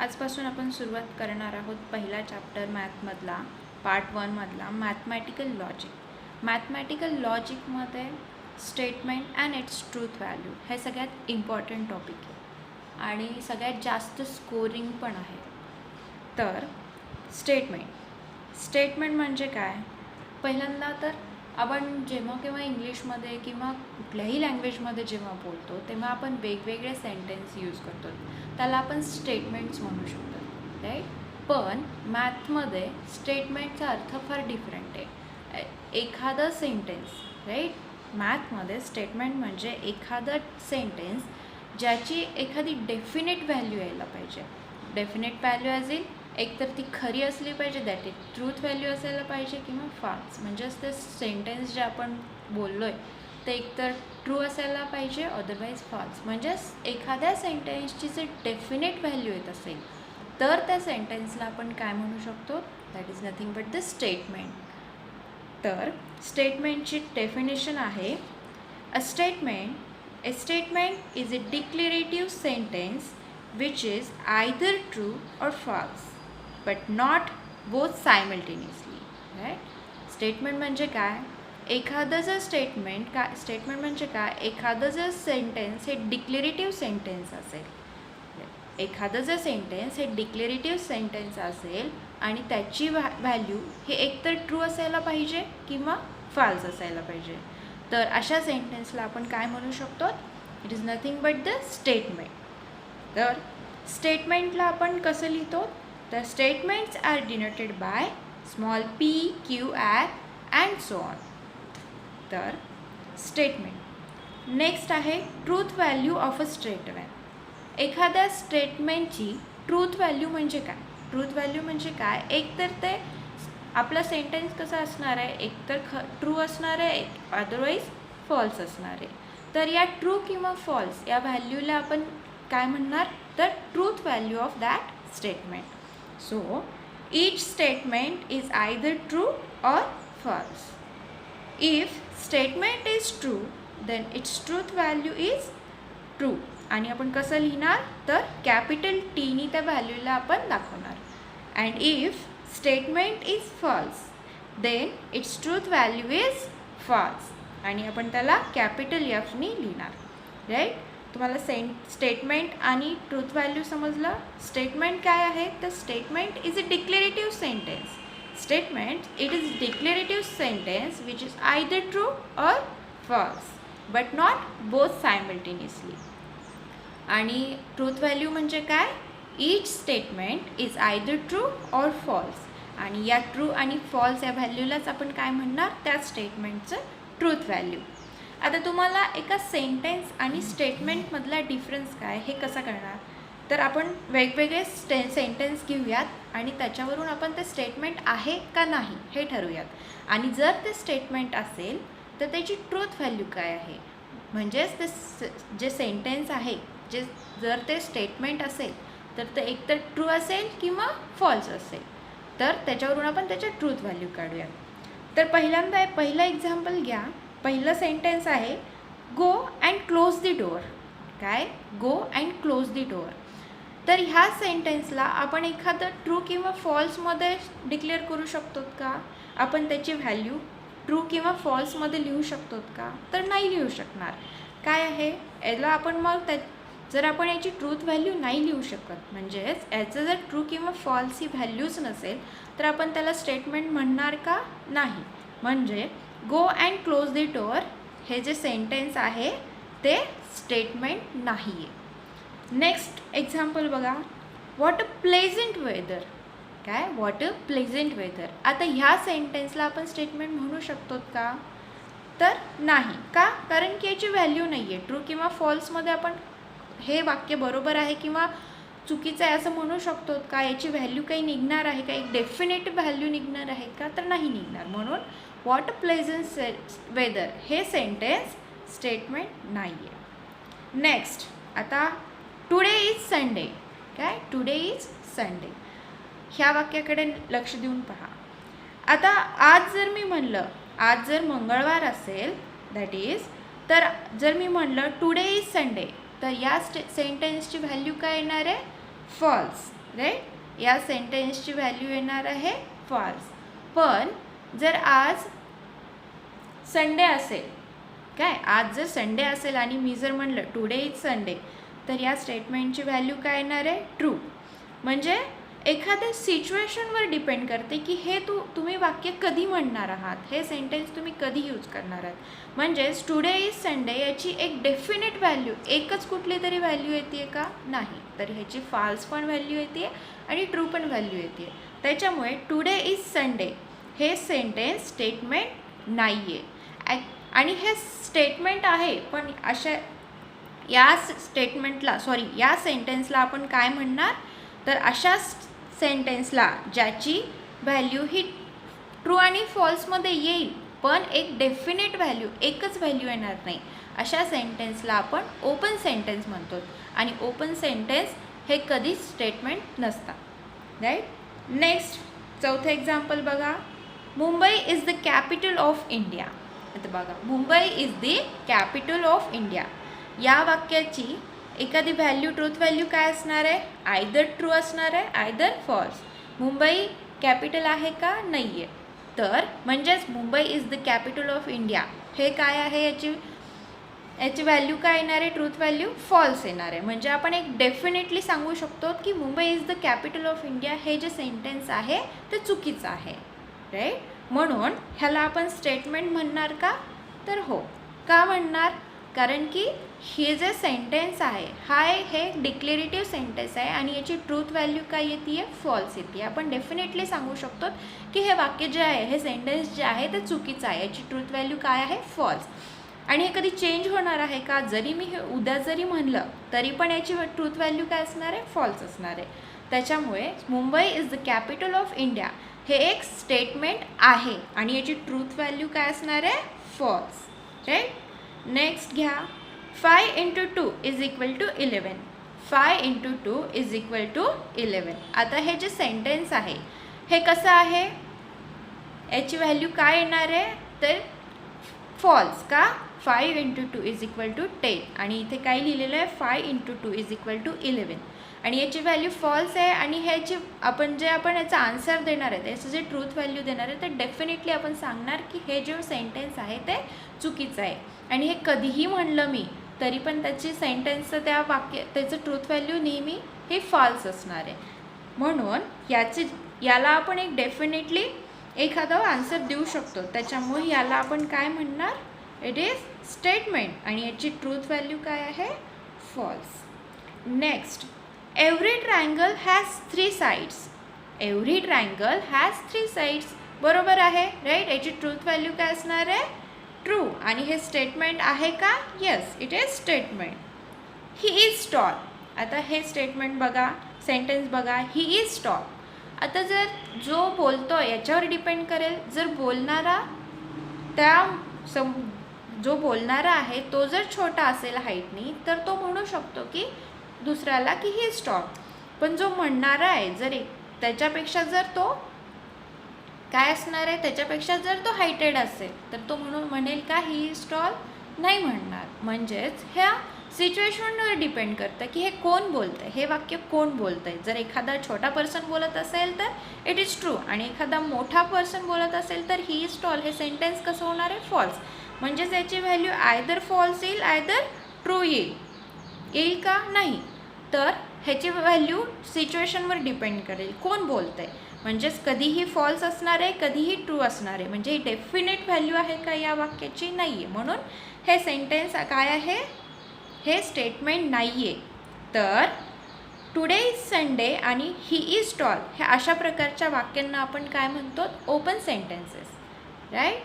आजपासून आपण सुरुवात करणार आहोत पहिला चॅप्टर मॅथमधला पार्ट 1 मधला मॅथमॅटिकल लॉजिक. मॅथमॅटिकल लॉजिकमध्ये statement and its truth value हे सगळ्यात इम्पॉर्टंट टॉपिक आहे आणि सगळ्यात जास्त स्कोरिंग पण आहे. तर स्टेटमेंट म्हणजे काय? पहिल्यांदा तर आपण जेव्हा केव्हा इंग्लिशमध्ये किंवा कुठल्याही लँग्वेजमध्ये जेव्हा बोलतो तेव्हा आपण वेगवेगळे सेंटेन्स यूज करतो, त्याला आपण स्टेटमेंट्स म्हणू शकतो, राईट. पण मॅथमध्ये स्टेटमेंटचा अर्थ फार डिफरंट आहे. एखादं सेंटेन्स, राईट. मॅथमध्ये स्टेटमेंट म्हणजे एखादं सेंटेन्स ज्याची एखादी डेफिनेट व्हॅल्यू यायला पाहिजे. डेफिनेट व्हॅल्यू ॲज इन एकतर ती खरी असली पाहिजे, दॅट इज ट्रूथ व्हॅल्यू असायला पाहिजे, किंवा फॉल्स म्हणजेच ते सेंटेन्स जे आपण बोललो आहे ते एकतर ट्रू असायला पाहिजे, अदरवाईज फॉल्स. म्हणजेच एखाद्या सेंटेन्सची जर डेफिनेट व्हॅल्यू येत असेल तर त्या सेंटेन्सला आपण काय म्हणू शकतो? That is nothing but the statement. तर स्टेटमेंटची डेफिनेशन आहे, a statement is a declarative sentence which is either true or false but not both simultaneously, right? Statement म्हणजे काय? एखादं जर स्टेटमेंट म्हणजे काय? एखादं जर सेंटेन्स हे डिक्लेरेटिव्ह सेंटेन्स असेल, एखादं जर सेंटेन्स हे डिक्लेरेटिव्ह सेंटेन्स असेल आणि त्याची व्हॅल्यू हे एकतर ट्रू असायला पाहिजे किंवा फॉल्स असायला पाहिजे, तर अशा सेंटेन्सला आपण काय म्हणू शकतो? It is nothing but the statement. तर स्टेटमेंटला आपण कसं लिहितो? तर statements are denoted by small p, q, r and so on. तर स्टेटमेंट. नेक्स्ट आहे truth value of a statement. एखाद्या स्टेटमेंटची ट्रूथ व्हॅल्यू म्हणजे काय? ट्रूथ व्हॅल्यू म्हणजे काय? एकतर ते आपला सेंटेन्स कसा असणार आहे, एकतर ट्रू असणार आहे, अदरवाईज फॉल्स असणार आहे. तर या ट्रू किंवा फॉल्स या व्हॅल्यूला आपण काय म्हणणार? तर truth value of that statement. So each statement is either true or false. If statement is true then its truth value is true. आणि आपण कसं लिहिणार? तर कॅपिटल टीनी त्या व्हॅल्यूला आपण दाखवणार. And if statement is false then its truth value is false आणि आपण त्याला कॅपिटल एफनी लिहिणार, राईट. तुम्हाला स्टेटमेंट आणि ट्रूथ व्हॅल्यू समजलं. स्टेटमेंट काय आहे? तर statement is a declarative sentence. Statement it is declarative sentence which is either true or false but not both simultaneously. आणि ट्रूथ व्हॅल्यू म्हणजे काय? Each statement is either true or false आणि या true आणि false या व्हॅल्यूलाच आपण काय म्हणणार? त्या स्टेटमेंटचं ट्रूथ व्हॅल्यू. आता तुम्हाला एका सेंटेन्स आणि स्टेटमेंटमधला डिफरन्स काय हे कसं कळणार? तर आपण वेगवेगळे सेंटेन्स घेऊयात आणि त्याच्यावरून आपण ते स्टेटमेंट आहे का नाही हे ठरवूयात. आणि जर ते स्टेटमेंट असेल तर त्याची ट्रूथ व्हॅल्यू काय आहे? म्हणजेच ते जे सेंटेन्स आहे जे जर ते स्टेटमेंट असेल तर ते एकतर ट्रू असेल किंवा फॉल्स असेल, तर त्याच्यावरून आपण त्याच्या ट्रूथ व्हॅल्यू काढूयात. तर पहिल्यांदा पहिलं एक्झाम्पल घ्या. पहिलं सेंटेन्स आहे, go and close the door. काय? Go and close the door. तर ह्या सेंटेन्सला आपण एखादं ट्रू किंवा फॉल्समध्ये डिक्लेअर करू शकतो का? आपण त्याची व्हॅल्यू ट्रू किंवा फॉल्समध्ये लिहू शकतो का? तर नाही लिहू शकणार. काय आहे याला आपण मग जर आपण याची ट्रूथ व्हॅल्यू नाही लिहू शकत, म्हणजेच याचं जर ट्रू किंवा फॉल्स ही व्हॅल्यूच नसेल तर आपण त्याला स्टेटमेंट म्हणणार का? नाही. म्हणजे go and close the door हे जे सेंटेन्स आहे ते स्टेटमेंट नाही आहे. नेक्स्ट एक्झाम्पल बघा, व्हॉट अ प्लेझंट वेदर. काय? What a pleasant weather. आता ह्या सेंटेन्सला आपण स्टेटमेंट म्हणू शकतो का? तर नाही. का? कारण की याची व्हॅल्यू नाही आहे. ट्रू किंवा फॉल्समध्ये आपण हे वाक्य बरोबर आहे किंवा चुकीचं आहे असं म्हणू शकतो का? याची व्हॅल्यू काही निघणार आहे का? एक डेफिनेट व्हॅल्यू निघणार आहे का? तर नाही निघणार. म्हणून व्हॉट अ प्लेझंट वेदर हे सेंटेन्स स्टेटमेंट नाही आहे. नेक्स्ट, आता टुडे इज संडे. काय? Today is Sunday. ह्या वाक्याकडे लक्ष देऊन पहा. आता आज जर मी म्हणलं, आज जर मंगळवार असेल दॅट इज, तर जर मी म्हणलं टुडे इज संडे तर या सेंटेन्सची व्हॅल्यू काय येणार आहे? False, right. या सेंटेन्सची व्हॅल्यू येणार आहे फॉल्स. पण जर आज संडे असेल, काय आज जर संडे असेल आणि मी जर म्हणलं टुडे इज संडे, तर या स्टेटमेंटची व्हॅल्यू काय येणार आहे? ट्रू. म्हणजे एखाद्या सिच्युएशनवर डिपेंड करते की हे तुम्ही वाक्य कधी म्हणणार आहात, हे सेंटेन्स तुम्ही कधी यूज करणार आहात. म्हणजेच टुडे इज संडे याची एक डेफिनेट व्हॅल्यू, एकच कुठली तरी व्हॅल्यू येते का? नाही. तर ह्याची फॉल्स पण व्हॅल्यू येते आणि ट्रू पण व्हॅल्यू येते. त्याच्यामुळे टुडे इज संडे हे सेंटेन्स स्टेटमेंट नाही आहे. आणि हे स्टेटमेंट आहे, पण अशा या सेंटेन्सला आपण काय म्हणणार? तर अशा सेंटेन्सला ज्याची व्हॅल्यू ही ट्रू आणि फॉल्समध्ये येईल, पण एक डेफिनेट व्हॅल्यू, एकच व्हॅल्यू येणार नाही, अशा सेंटेन्सला आपण ओपन सेंटेन्स म्हणतो. आणि ओपन सेंटेन्स हे कधीच स्टेटमेंट नसतात, राईट. नेक्स्ट चौथं एक्झाम्पल बघा. Mumbai is the capital of India. आता बघा, Mumbai is the capital of India या वाक्याची एखादी व्हॅल्यू, ट्रूथ व्हॅल्यू काय असणार आहे? आयदर ट्रू असणार आहे, आयदर फॉल्स. मुंबई कॅपिटल आहे का? नाही आहे. तर म्हणजेच Mumbai is the capital of India हे काय आहे? याची व्हॅल्यू काय येणार आहे? ट्रूथ व्हॅल्यू फॉल्स येणार आहे. म्हणजे आपण एक डेफिनेटली सांगू शकतो की Mumbai is the capital of India हे जे सेंटेन्स आहे ते चुकीचं आहे, राईट. म्हणून ह्याला आपण स्टेटमेंट म्हणणार का? तर हो. का म्हणणार? कारण की हे जे सेंटेन्स आहे हे डिक्लेरेटिव्ह सेंटेन्स आहे आणि याची ट्रूथ व्हॅल्यू काय येते? फॉल्स येते. आपण डेफिनेटली सांगू शकतो की हे वाक्य जे आहे, हे सेंटेन्स जे आहे ते चुकीचं आहे, याची ट्रूथ व्हॅल्यू काय आहे? फॉल्स. आणि हे कधी चेंज होणार आहे का? जरी मी हे उद्या जरी म्हणलं तरी पण याची ट्रूथ व्हॅल्यू काय असणार आहे? फॉल्स असणार आहे. त्याच्यामुळे Mumbai is the capital of India हे एक स्टेटमेंट आहे आणि याची ट्रूथ व्हॅल्यू काय असणार आहे? False, right. नेक्स्ट घ्या. 5 × 2 = 11. 5 × 2 = 11. आता हे जे सेंटेन्स आहे हे कसं आहे? याची व्हॅल्यू काय येणार आहे? तर फॉल्स. का? 5 × 2 = 10 आणि इथे काय लिहिलेलं आहे? 5 × 2 = 11 आणि याची व्हॅल्यू फॉल्स आहे. आणि ह्याची आपण याचा आन्सर देणार आहे, त्याचं जे ट्रूथ व्हॅल्यू देणार आहे, तर डेफिनेटली आपण सांगणार की हे जे सेंटेन्स आहे ते चुकीचं आहे. आणि हे कधीही म्हणलं मी तरी पण त्याची सेंटेन्सचं त्याचं ट्रूथ व्हॅल्यू नेहमी हे फॉल्स असणार आहे. म्हणून याला आपण एक डेफिनेटली एखादा आन्सर देऊ शकतो. त्याच्यामुळे याला आपण काय म्हणणार? इट इज स्टेटमेंट आणि याची ट्रूथ व्हॅल्यू काय आहे? False. Next. Every triangle has 3 sides. Every triangle has 3 sides. बरोबर आहे, राईट. याची ट्रूथ व्हॅल्यू काय असणार आहे? ट्रू. आणि हे स्टेटमेंट आहे का? Yes, it is statement. He is tall. आता हे स्टेटमेंट बघा, सेंटेन्स बघा. He is tall. आता जर जो बोलतो याच्यावर डिपेंड करेल. जर जो बोलणारा आहे तो जर छोटा असेल हाईटनी, तर तो म्हणू शकतो की दुसऱ्याला की ही इज टॉल. पण जो म्हणणारा आहे त्याच्यापेक्षा जर तो काय असणार आहे? त्याच्यापेक्षा जर तो हायटेड असेल तर तो म्हणेल का ही इज टॉल? नाही म्हणणार. म्हणजेच ह्या सिच्युएशनवर डिपेंड करतं की हे कोण बोलतं आहे, हे वाक्य कोण बोलतं आहे. जर एखादा छोटा पर्सन बोलत असेल तर इट इज ट्रू आणि एखादा मोठा पर्सन बोलत असेल तर ही इज टॉल हे सेंटेन्स कसं होणार आहे? फॉल्स. म्हणजेच याची व्हॅल्यू आयदर फॉल्स येईल, आयदर ट्रू येईल का? नाही. तर ह्याची व्हॅल्यू सिच्युएशनवर डिपेंड करेल, कोण बोलतं आहे. म्हणजेच कधीही फॉल्स असणार आहे, कधीही ट्रू असणार आहे. म्हणजे ही डेफिनेट व्हॅल्यू आहे का या वाक्याची? नाही आहे. म्हणून हे सेंटेन्स काय आहे? हे स्टेटमेंट नाही आहे. तर टुडे इज संडे आणि ही इज टॉल ह्या अशा प्रकारच्या वाक्यांना आपण काय म्हणतो? Open sentences, right.